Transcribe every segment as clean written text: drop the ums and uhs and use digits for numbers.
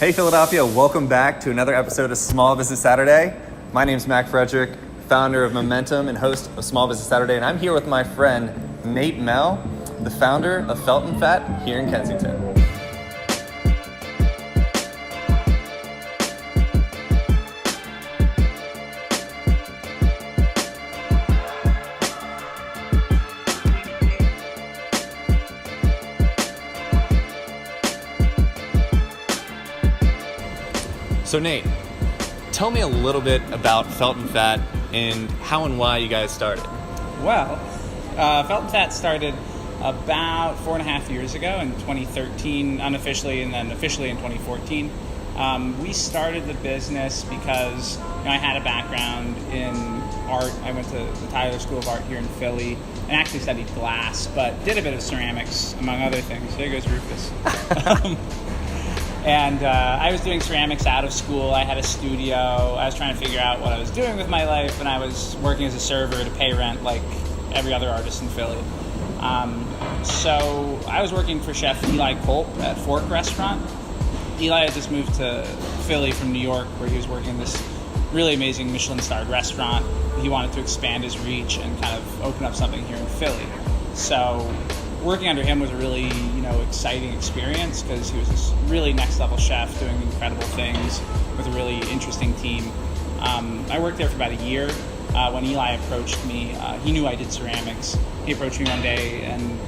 Hey Philadelphia, welcome back to another episode of Small Business Saturday. My name's Mac Frederick, founder of Momentum and host of Small Business Saturday, and I'm here with my friend Nate Mell, the founder of Felt and Fat here in Kensington. So Nate, tell me a little bit about Felt and Fat and how and why you guys started. Well, Felt and Fat started about 4.5 years ago in 2013, unofficially, and then officially in 2014. We started the business because I had a background in art. I went to the Tyler School of Art here in Philly and actually studied glass, but did a bit of ceramics, among other things. There goes Rufus. And I was doing ceramics out of school. I had a studio. I was trying to figure out what I was doing with my life, and I was working as a server to pay rent like every other artist in Philly. So I was working for Chef Eli Culp at Fork Restaurant. Eli had just moved to Philly from New York, where he was working in this really amazing Michelin-starred restaurant. He wanted to expand his reach and kind of open up something here in Philly. So working under him was a really, exciting experience because he was this really next-level chef doing incredible things with a really interesting team. I worked there for about a year. When Eli approached me, he knew I did ceramics. He approached me one day and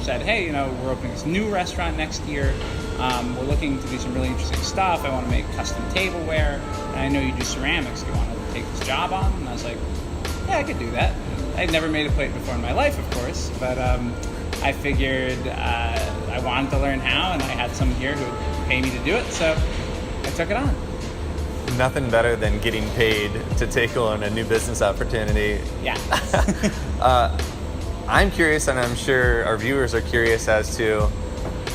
said, hey, we're opening this new restaurant next year. We're looking to do some really interesting stuff. I want to make custom tableware, and I know you do ceramics. Do you want to take this job on? And I was like, yeah, I could do that. I'd never made a plate before in my life, of course, but I figured I wanted to learn how, and I had someone here who would pay me to do it, so I took it on. Nothing better than getting paid to take on a new business opportunity. Yeah. I'm curious, and I'm sure our viewers are curious as to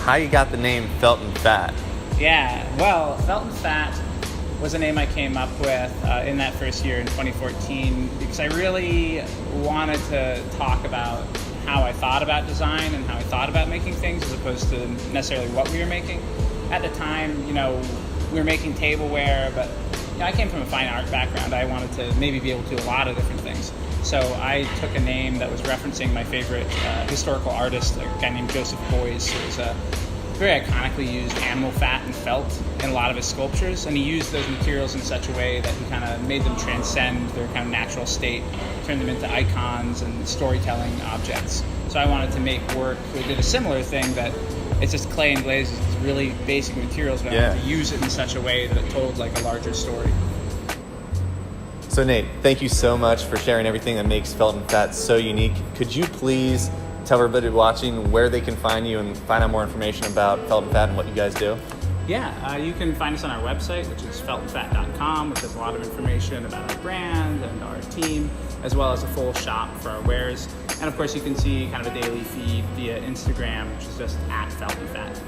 how you got the name Felt and Fat. Yeah, well, Felt and Fat was a name I came up with in that first year in 2014 because I really wanted to talk about how I thought about design and how I thought about making things as opposed to necessarily what we were making. At the time, we were making tableware, but I came from a fine art background. I wanted to maybe be able to do a lot of different things. So I took a name that was referencing my favorite historical artist, a guy named Joseph Beuys, who was a very iconically used animal fat and felt in a lot of his sculptures, and he used those materials in such a way that he kind of made them transcend their kind of natural state, turned them into icons and storytelling objects. So I wanted to make work that did a similar thing, that it's just clay and glazes, these really basic materials, but I wanted to use it in such a way that it told like a larger story. So Nate, thank you so much for sharing everything that makes Felt and Fat so unique. Could you please tell everybody watching where they can find you and find out more information about Felt and Fat and what you guys do? Yeah, you can find us on our website, which is feltandfat.com, which has a lot of information about our brand and our team, as well as a full shop for our wares. And of course, you can see kind of a daily feed via Instagram, which is just @feltandfat.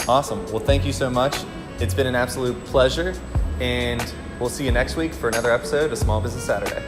Awesome. Well, thank you so much. It's been an absolute pleasure, and we'll see you next week for another episode of Small Business Saturday.